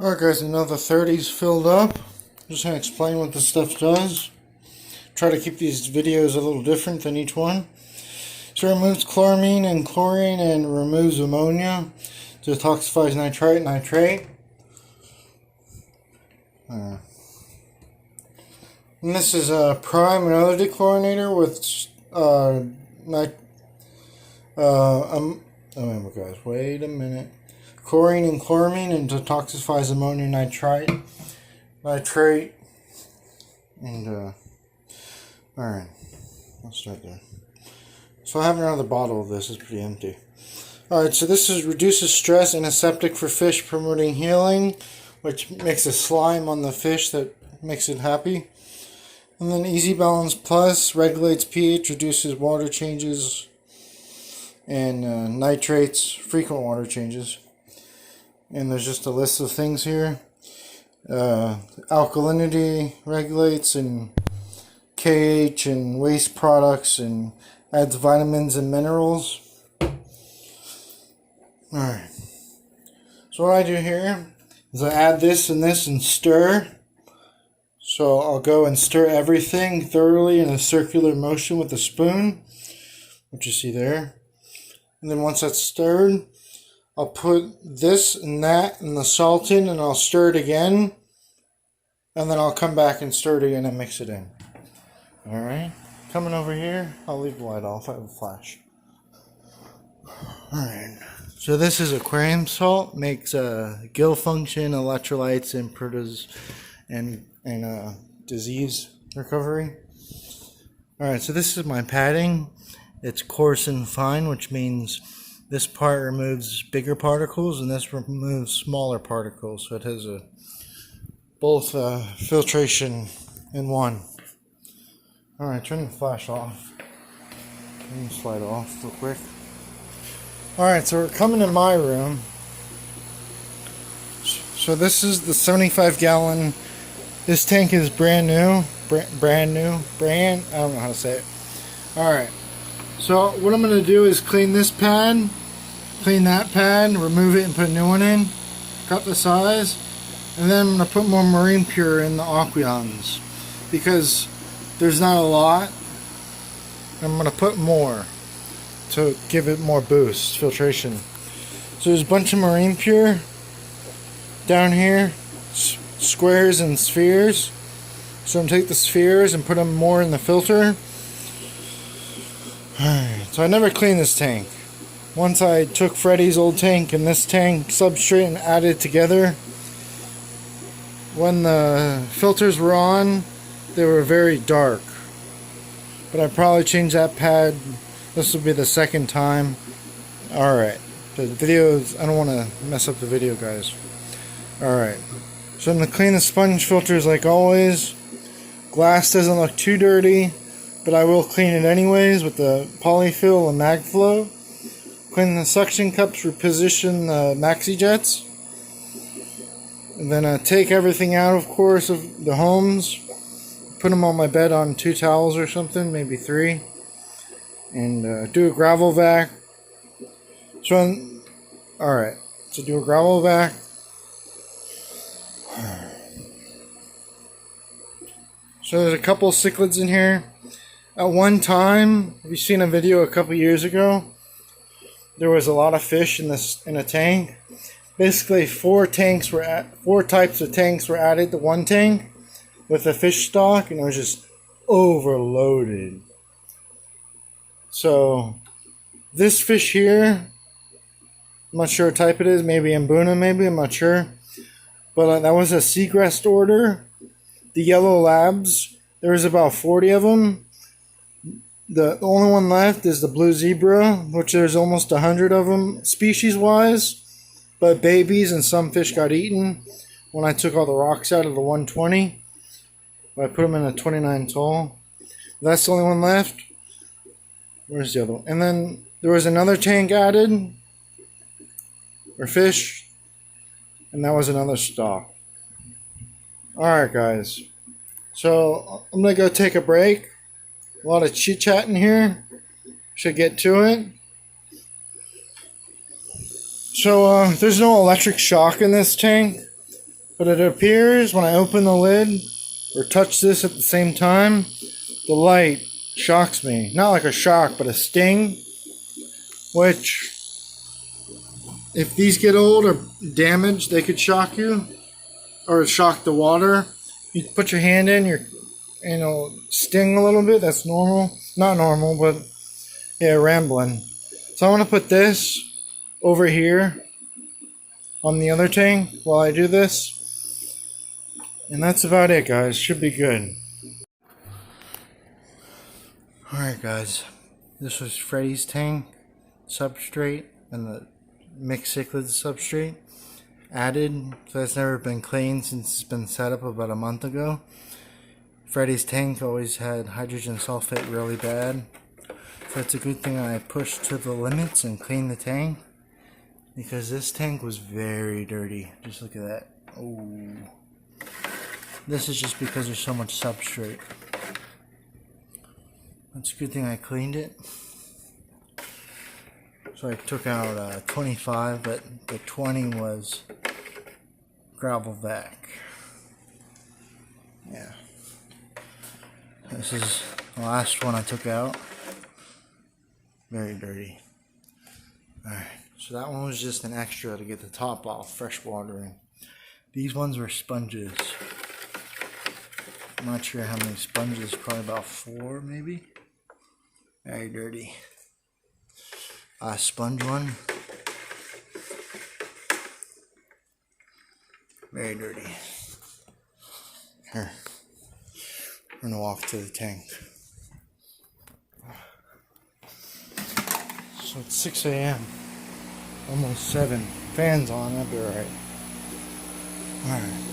Alright guys, another 30's filled up. Just going to explain what this stuff does. Try to keep these videos a little different than each one. So it removes chloramine and chlorine and removes ammonia. Detoxifies nitrite and nitrate. And this is a prime, another dechlorinator with oh my gosh, wait a minute. Chlorine and chloramine and detoxifies ammonium nitrite, and alright, I'll start there. So I have another bottle of this, it's pretty empty. Alright, so this is reduces stress, antiseptic for fish, promoting healing, which makes a slime on the fish that makes it happy. And then Easy Balance Plus regulates pH, reduces water changes, and nitrates, frequent water changes. And there's just a list of things here. Alkalinity regulates, and KH and waste products, and adds vitamins and minerals. Alright. So what I do here is I add this and stir. So I'll go and stir everything thoroughly in a circular motion with a spoon, which you see there. And then once that's stirred, I'll put this and that and the salt in, and I'll stir it again. And then I'll come back and stir it again and mix it in. Alright, coming over here, I'll leave the light off, I have a flash. Alright, so this is aquarium salt, makes gill function, electrolytes, and and disease recovery. Alright, so this is my padding. It's coarse and fine, which means this part removes bigger particles and this removes smaller particles. So it has both filtration in one. Alright, turning the flash off. Let me slide off real quick. Alright, so we're coming in my room. So this is the 75-gallon. This tank is brand new. I don't know how to say it. Alright. So what I'm going to do is clean this pad, clean that pad, remove it and put a new one in, cut the size, and then I'm going to put more marine pure in the aqueons because there's not a lot. I'm going to put more to give it more boost, filtration. So there's a bunch of marine pure down here, squares and spheres. So I'm going to take the spheres and put them more in the filter. Alright, so I never cleaned this tank. Once I took Freddy's old tank and this tank substrate and added it together. When the filters were on, they were very dark. But I probably changed that pad. This will be the second time. Alright, the videos, I don't want to mess up the video, guys. Alright, so I'm going to clean the sponge filters like always. Glass doesn't look too dirty, but I will clean it anyways with the polyfill and magflow. Clean the suction cups, reposition the maxi jets. And then take everything out, of course, of the homes. Put them on my bed on 2 towels or something, maybe 3. And do a gravel vac. So, alright, so do a gravel vac. So there's a couple cichlids in here. At one time, have you seen a video a couple years ago? There was a lot of fish in a tank. Basically, 4 types of tanks were added to one tank with a fish stock, and it was just overloaded. So this fish here, I'm not sure what type it is. Maybe Mbuna, maybe, I'm not sure. But that was a seagrass order. The yellow labs, there was about 40 of them. The only one left is the blue zebra, which there's almost 100 of them species-wise. But babies and some fish got eaten when I took all the rocks out of the 120. I put them in a 29 tall. That's the only one left. Where's the other one? And then there was another tank added, or fish, and that was another stock. Alright guys, so I'm going to go take a break. A lot of chit chat in here. Should get to it. So there's no electric shock in this tank. But it appears when I open the lid or touch this at the same time, the light shocks me. Not like a shock, but a sting. Which, if these get old or damaged, they could shock you. Or shock the water. You put your hand in, it'll sting a little bit. That's normal. Not normal, but yeah, rambling. So I want to put this over here on the other tank while I do this. And that's about it, guys. Should be good. Alright, guys. This was Freddy's tank substrate and the mixed cichlids substrate added. So it's never been cleaned since it's been set up about a month ago. Freddy's tank always had hydrogen sulfate really bad. So it's a good thing I pushed to the limits and cleaned the tank. Because this tank was very dirty. Just look at that. Oh. This is just because there's so much substrate. It's a good thing I cleaned it. So I took out 25, but the 20 was gravel vac. Yeah. This is the last one I took out. Very dirty. Alright, so that one was just an extra to get the top off, fresh water in. These ones were sponges. I'm not sure how many sponges, probably about 4 maybe. Very dirty. Sponge one. Very dirty. Here. We're gonna walk to the tank. So it's 6 a.m. Almost 7. Fans on, that'll be alright. Alright.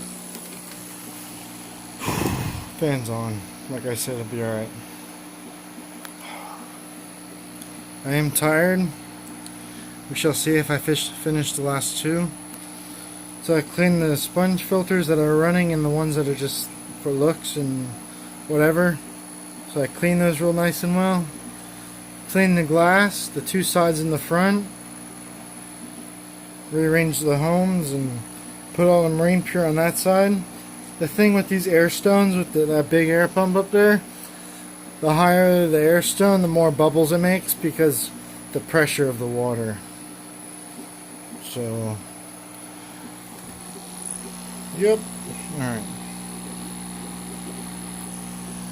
Fans on. Like I said, it'll be alright. I am tired. We shall see if I finish the last 2. So I cleaned the sponge filters that are running and the ones that are just for looks and whatever. So I cleaned those real nice and well. Cleaned the glass, the 2 sides in the front. Rearranged the homes and put all the marine pure on that side. The thing with these air stones with that big air pump up there, the higher the air stone, the more bubbles it makes because the pressure of the water. So, yep. Alright.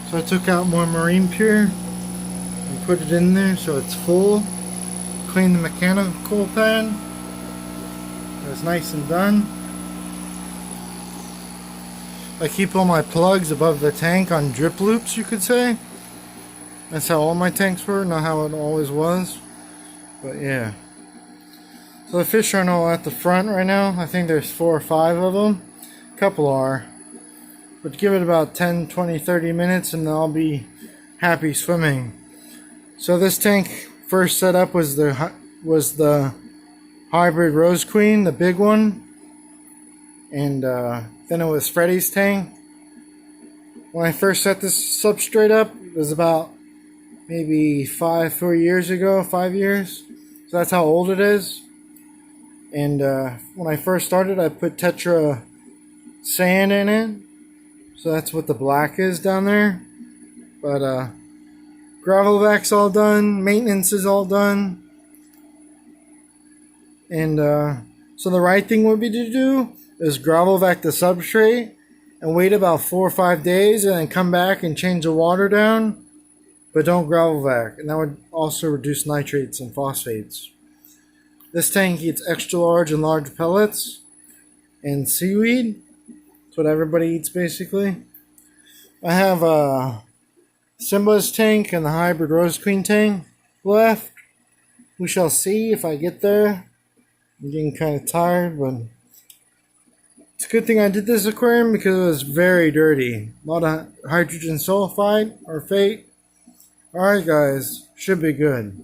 So I took out more marine pure and put it in there so it's full. Cleaned the mechanical pad. It was nice and done. I keep all my plugs above the tank on drip loops, you could say. That's how all my tanks were, not how it always was. But yeah. So the fish aren't all at the front right now. I think there's 4 or 5 of them. A couple are. But give it about 10, 20, 30 minutes and they'll be happy swimming. So this tank first set up was the hybrid Rose Queen, the big one. And then it was Freddy's tank. When I first set this substrate up, it was about maybe 4 years ago, 5 years. So that's how old it is. And when I first started, I put Tetra sand in it. So that's what the black is down there. But gravel vac's all done. Maintenance is all done. And so the right thing would be to do is gravel vac the substrate and wait about 4 or 5 days and then come back and change the water down. But don't gravel vac. And that would also reduce nitrates and phosphates. This tank eats extra large and large pellets and seaweed. That's what everybody eats basically. I have Simba's tank and the hybrid Rose Queen tank left. We shall see if I get there. I'm getting kind of tired, but it's a good thing I did this aquarium because it was very dirty. A lot of hydrogen sulfide or fate. Alright guys, should be good.